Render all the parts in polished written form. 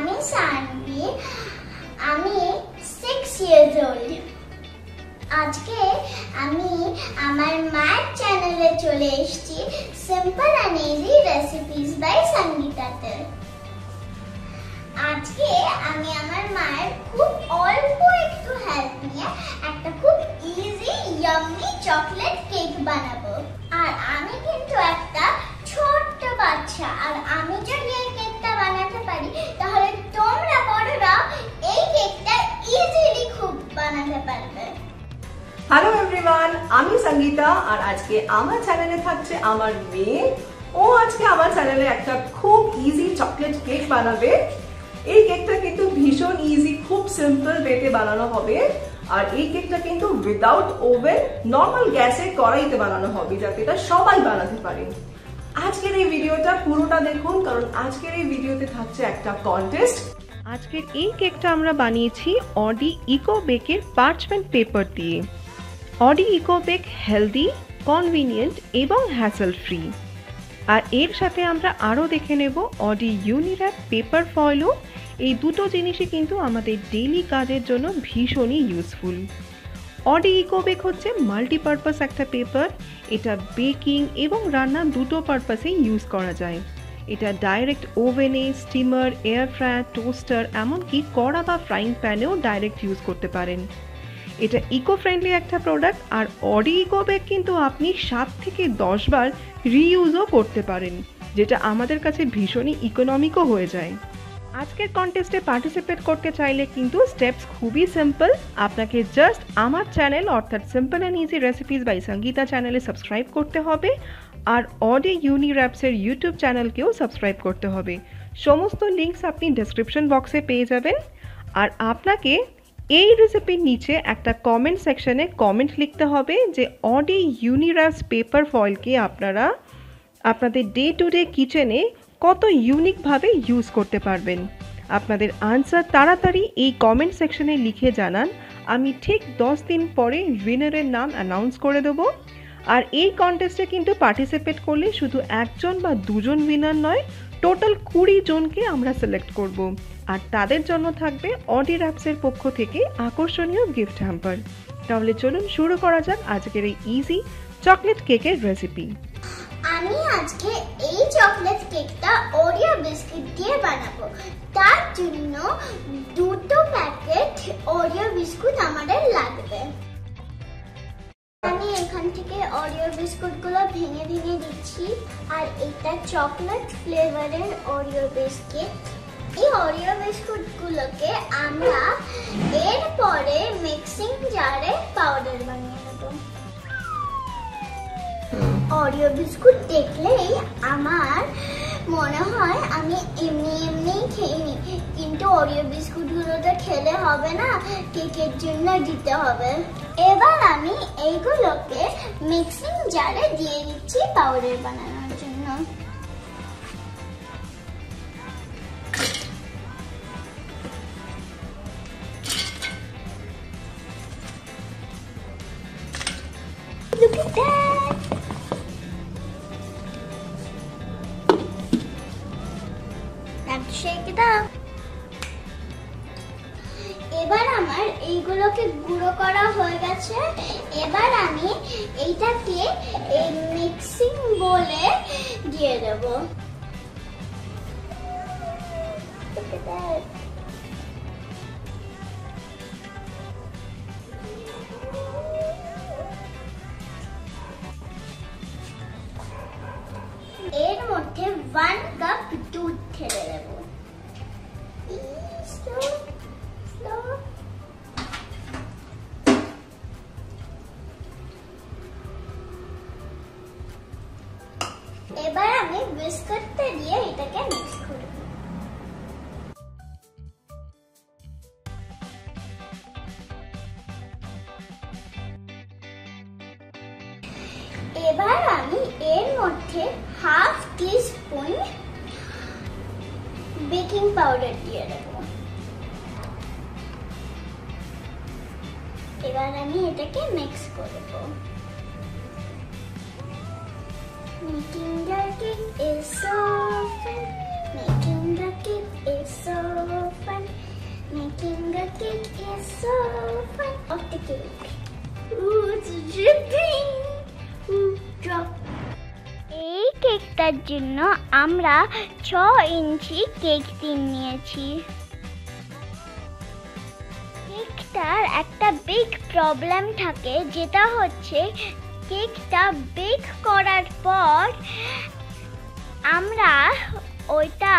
আমি সানভি, আমি 6 years old। আজকে আমি আমার মায়ের চ্যানেলে চলে এসেছি simple and easy recipes by সঙ্গীতাতে। আজকে আমি আমার মায়ের খুব অল্প একটু হেল্প নিয়ে একটা খুব ইজি ইয়াম্মি চকলেট কেক বানাবো। আর আমি কিন্তু একটা ছোট্ট বাচ্চা, আর আমি যদি এই কেকটা বানাতে পারি তাহলে তোমরা বড়রা এই কেকটা ইজিলি খুব বানাতে পারবে। হ্যালো এভরিওয়ান, আমি সঙ্গীতা আর আজকে আমার চ্যানেলে থাকছে আমার মেয়ে। ও আজকে আমার চ্যানেলে একটা খুব ইজি চকলেট কেক বানাবে। এই কেকটা কিন্তু ভীষণ ইজি, খুব সিম্পল ওয়েতে বানানো হবে। আর এই কেকটা কিন্তু উইদাউট ওভেন নর্মাল গ্যাসে কড়াইতে বানানো হবে, যাতে এটা সবাই বানাতে পারে। আজকের এই ভিডিওটা পুরোটা দেখুন, কারণ আজকের এই ভিডিওতে থাকছে একটা কন্টেস্ট। আজকের এই কেকটা আমরা বানিয়েছি অডি ইকো বেকের পার্চমেন্ট পেপার দিয়ে। Oddy eco bake healthy, convenient এবং হ্যাসেল ফ্রি। আর এর সাথে আমরা আরও দেখে নেব অডি ইউনির্যাপ পেপার ফয়েলও। এই দুটো জিনিসই কিন্তু আমাদের ডেইলি কাজের জন্য ভীষণই ইউজফুল। অডি ইকো বেক হচ্ছে মাল্টিপারপাস একটা পেপার। এটা বেকিং এবং রান্না দুটো পারপাসেই ইউজ করা যায়। এটা ডাইরেক্ট ওভেনে, স্টিমার, এয়ার ফ্রায়ার, টোস্টার, এমনকি কড়া বা ফ্রাইং প্যানেও ডাইরেক্ট ইউজ করতে পারেন। এটা ইকো ফ্রেন্ডলি একটা প্রোডাক্ট। আর অডি ইকো বেক কিন্তু আপনি 7 থেকে 10 বার রিইউজও করতে পারেন, যেটা আমাদের কাছে ভীষণই ইকোনমিকও হয়ে যায়। আজকের কন্টেস্টে পার্টিসিপেট করতে চাইলে কিন্তু স্টেপস খুবই সিম্পল। আপনাকে জাস্ট আমার চ্যানেল অর্থাৎ simple and easy recipes by Sangeeta চ্যানেলে সাবস্ক্রাইব করতে হবে, আর অডি ইউনির্যাপসের ইউটিউব চ্যানেলকেও সাবস্ক্রাইব করতে হবে। সমস্ত লিঙ্কস আপনি ডেসক্রিপশন বক্সে পেয়ে যাবেন। আর আপনাকে এই রেসিপির নিচে একটা কমেন্ট সেকশনে কমেন্ট লিখতে হবে যে অডি ইউনির্যাপস পেপার ফয়েলকে আপনারা আপনাদের ডে টু ডে কিচেনে কত ইউনিকভাবে ইউজ করতে পারবেন। আপনাদের আনসার তাড়াতাড়ি এই কমেন্ট সেকশনে লিখে জানান। আমি ঠিক 10 দিন পরে উইনারের নাম অ্যানাউন্স করে দেবো। আর এই কন্টেস্টে কিন্তু পার্টিসিপেট করলে শুধু একজন বা দুজন উইনার নয়, টোটাল 20 জনকে আমরা সিলেক্ট করব। আর তাদের জন্য থাকবে অডি র্যাপসের পক্ষ থেকে আকর্ষণীয় গিফট হ্যাম্পার। তাহলে চলুন শুরু করা যাক আজকের এই ইজি চকলেট কেকের রেসিপি। আমি আজকে এই চকলেট কেকটা ওরিও বিস্কুট দিয়ে বানাবো। তার জন্য 2 প্যাকেট ওরিও বিস্কুট আমাদের লাগবে। আমি এখান থেকে ওরিও বিস্কুটগুলো ভেঙে ভেঙে দিচ্ছি। আর এটা চকলেট ফ্লেভারের ওরিও বিস্কিট। এই ওরিও বিস্কুটগুলোকে আমরা এরপরে মিক্সিং জারে পাউডার বানিয়ে নেব। ওরিও বিস্কুট দেখলেই আমার মনে হয় আমি এমনিই খেয়ে নিই, কিন্তু ওরিও বিস্কুটগুলো তো খেলে হবে না, কেকের জন্য দিতে হবে। এবার আমি এইগুলোকে মিক্সিং জারে দিয়ে দিচ্ছি পাউডার বানানোর জন্য। Look at that! Time to shake it up. এবার আমার এইগুলোকে গুঁড়ো করা হয়ে গেছে। এবার আমি এইটাকে এই মিক্সিং বোলে দিয়ে দেব। Look at that! এর মধ্যে 1 কাপ দুধ ঢেলে দেব। এবার আমি বিস্কুটটা দিয়ে এটাকে মিক্স করব। এবার আমি এর মধ্যে 1/2 টিস্পুন বেকিং পাউডার দিয়ে দেব। এবার আমি এটাকে মিক্স করব। Making your cake is so fun. Making a cake is so fun. Making a cake is so fun. Of the cake. Ooh, it's dripping. Ooh, drop. এই কেকটার জন্য আমরা 6 ইঞ্চি কেক টিন নিয়েছি। কেকটার একটা বিগ প্রবলেম থাকে, যেটা হচ্ছে কেকটা বেক করার পর আমরা ওইটা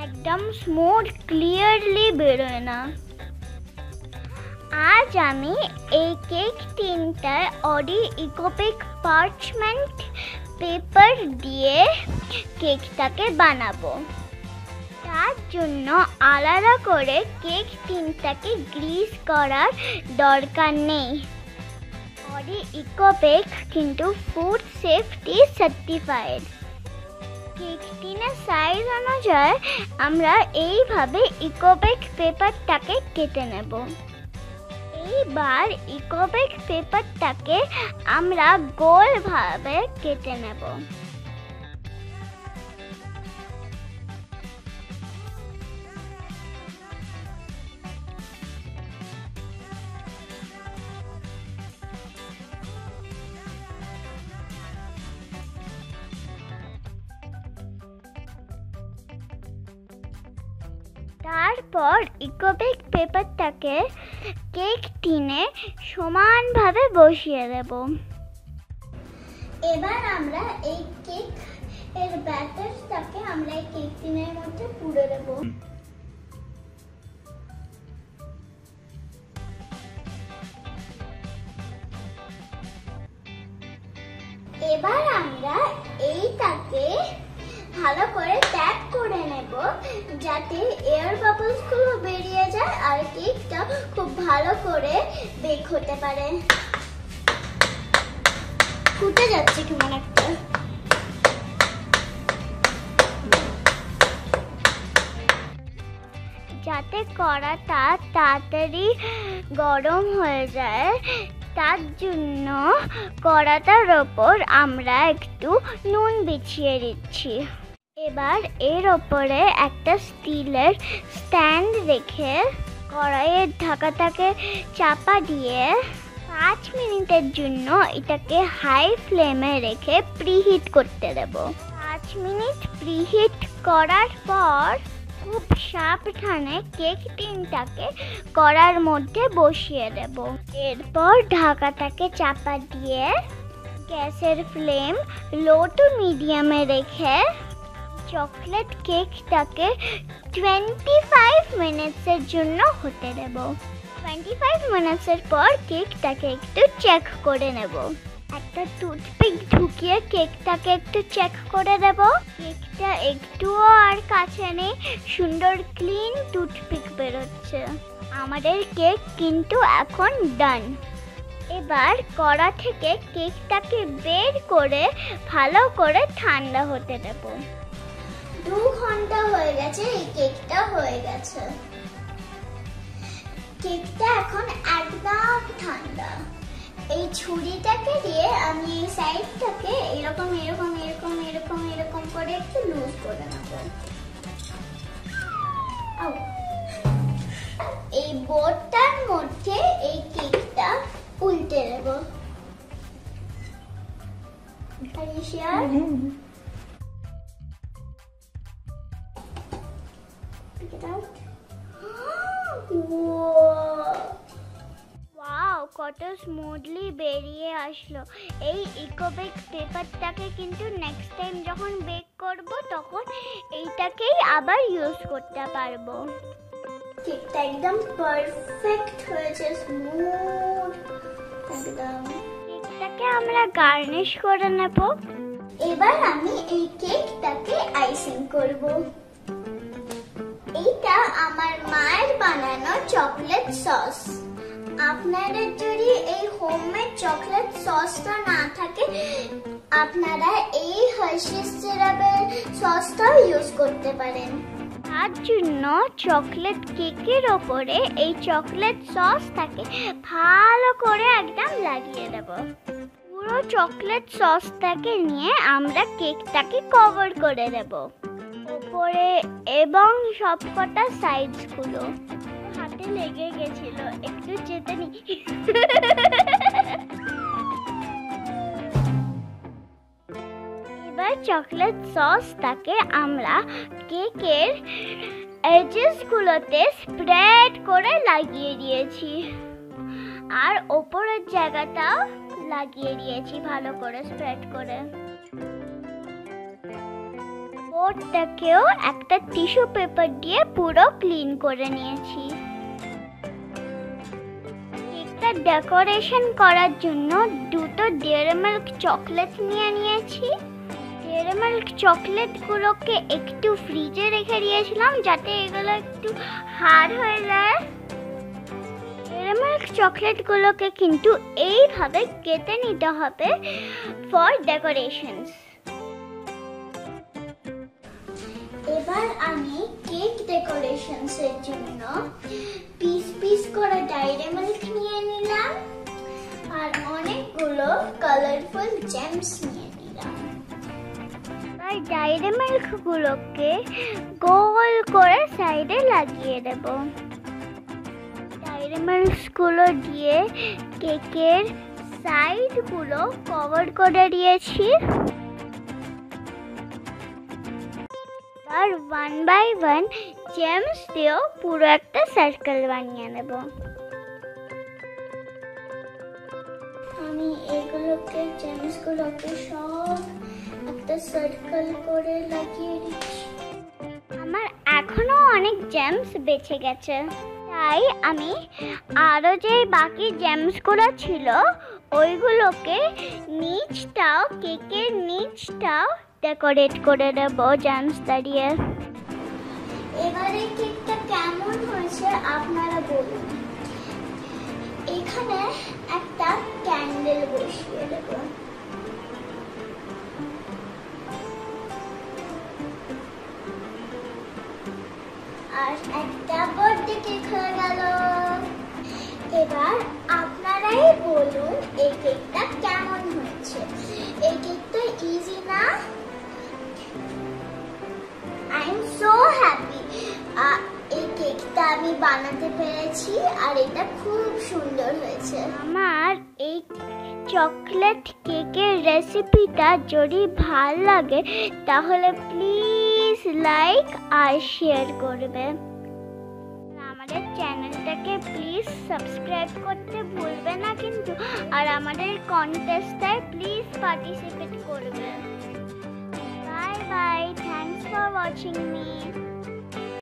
একদম স্মুথ ক্লিয়ারলি বেরোয় না। আজ আমি এই কেক টিনটায় অডি ইকোবেক পার্চমেন্ট পেপার দিয়ে কেকটাকে বানাবো। তার জন্য আলাদা করে কেক টিনটাকে গ্রিস করার দরকার নেই। অডি ইকোবেক কিন্তু ফুড সেফটি সার্টিফাইড। কেক টিনের সাইজ অনুযায়ী আমরা এইভাবে ইকোবেক পেপারটাকে কেটে নেব। এইবার ইকোবেক পেপারটাকে আমরা গোলভাবে কেটে নেব। তারপর ইকোবেক পেপারটাকে কেক টিনে সমানভাবে বসিয়ে দেব। এবার আমরা এই কেক এর ব্যাটারটাকে আমরা এই কেক টিনের মধ্যে পুরে দেব। এবার আমরা এইটাকে ভালো করে ট্যাপ করে নেব, যাতে এয়ার বাবলস গুলো বেরিয়ে যায় আর কেকটা খুব ভালো করে বেক হতে পারে। ফুটে যাচ্ছে কেমন একটা। যাতে কড়াটা তাড়াতাড়ি গরম হয়ে যায়, তার জন্য কড়াটার ওপর আমরা একটু নুন বিছিয়ে দিচ্ছি। এবার এর ওপরে একটা স্টিলের স্ট্যান্ড রেখে কড়াইয়ের ঢাকাটাকে চাপা দিয়ে 5 মিনিটের জন্য এটাকে হাই ফ্লেমে রেখে প্রিহিট করতে দেব। 5 মিনিট প্রিহিট করার পর খুব সাবধানে কেক টিনটাকে কড়ার মধ্যে বসিয়ে দেব। এরপর ঢাকাটাকে চাপা দিয়ে গ্যাসের ফ্লেম লো টু মিডিয়ামে রেখে চকলেট কেকটাকে 25 মিনিটসের জন্য হতে দেব। 25 মিনিটসের পর কেকটাকে একটু চেক করে নেব। একটা টুথপিক ঢুকিয়ে কেকটাকে একটু চেক করে দেব। কেকটা একটুও আর কাছে নেই, সুন্দর ক্লিন টুথপিক বেরোচ্ছে। আমাদের কেক কিন্তু এখন ডান। এবার কড়া থেকে কেকটাকে বের করে ভালো করে ঠান্ডা হতে দেব। 2 ঘন্টা হয়ে গেছে, এই কেকটা হয়ে গেছে। কেকটা এখন একদম ঠান্ডা। এই ছুরিটাকে দিয়ে আমি এই সাইডটাকে এরকম এরকম এরকম এরকম এরকম করে একটু লুজ করে নেব। এই বোর্ডটার মধ্যে এই কেকটা উল্টে দেব। কত স্মুথলি বেরিয়ে আসলো। এই ইকোবেক পেপারটাকে কিন্তু নেক্সট টাইম যখন বেক করব তখন এইটাকেই আবার ইউজ করতে পারবো। কেকটা একদম পারফেক্ট হয়েছে, স্মুথ একদম। কেকটাকে আমরা গার্নিশ করে নেব। এবার আমি এই কেকটাকে আইসিং করব। এইটা আমার মায়ের বানানো চকলেট সস। আপনাদের যদি এই হোমমেড চকলেট সসটা না থাকে, আপনারা এই হার্শিস সিরাপের সসটাও ইউজ করতে পারেন। তার জন্য চকলেট কেকের ওপরে এই চকলেট সসটাকে ভালো করে একদম লাগিয়ে দেব। পুরো চকলেট সসটাকে নিয়ে আমরা কেকটাকে কভার করে দেব উপরে এবং সবকটা সাইডসগুলো। হাতে লেগে গেছিল, একটু চেটে নি। এবার চকলেট সসটাকে আমরা কেকের এজেসগুলোতে স্প্রেড করে লাগিয়ে দিয়েছি আর ওপরের জায়গাটাও লাগিয়ে দিয়েছি ভালো করে স্প্রেড করে। বোর্ডটাকেও একটা টিস্যু পেপার দিয়ে পুরো ক্লিন করে নিয়েছি। কেকটা ডেকোরেশন করার জন্য দুটো ডেয়ারি মিল্ক চকলেট নিয়েছি। ডেয়ারি মিল্ক চকলেটগুলোকে একটু ফ্রিজে রেখে দিয়েছিলাম যাতে এগুলো একটু হার্ড হয়ে যায়। ডেয়ারি মিল্ক চকলেটগুলোকে কিন্তু এইভাবে কেটে নিতে হবে ফর ডেকোরেশনস। এবার আমি কেক ডেকোরেশনস এর জন্য পিস পিস করে ডায়েরি মিল্ক নিয়ে নিলাম আর অনেকগুলো কালারফুল জেমস নিয়ে নিলাম। আর ডায়েরি মিল্ক গুলোকে গোল করে সাইডে লাগিয়ে দেব। ডায়েরি মিল্ক গুলো দিয়ে কেকের সাইড গুলো কভার করে দিয়েছি। আর 1 বাই 1 জেমস দিয়েও পুরো একটা সার্কেল বানিয়ে নেব। আমি এগুলোকে জেমসগুলোকে সব একটা সার্কেল করে লাগিয়ে দিচ্ছি। আমার এখনো অনেক জেমস বেঁচে গেছে, তাই আমি আরো যে বাকি জেমসগুলো ছিল ওইগুলোকে নিচটাও কেকের নিচটাও ডেকোরেট করে দেব জেমস দিয়ে। এবারে কেকটা কেমন হয়েছে আপনারা বলুন। এখানে একটা ক্যান্ডেল বসিয়ে দেব। আর একটা বার্থডে কেক হয়ে গেল। এবার আপনারাই বলুন এই কেকটা কেমন হয়েছে। এই কেকটা ইজি না? আই এম সো হ্যাপি এই কেকটা আমি বানাতে পেরেছি আর এটা খুব সুন্দর হয়েছে। আমার এই চকলেট কেকের রেসিপিটা যদি ভালো লাগে তাহলে প্লিজ লাইক আর শেয়ার করবে। আমাদের চ্যানেলটাকে প্লিজ সাবস্ক্রাইব করতে ভুলবে না কিন্তু, আর আমাদের কন্টেস্টে প্লিজ পার্টিসিপেট করবে। Bye bye, thanks for watching me.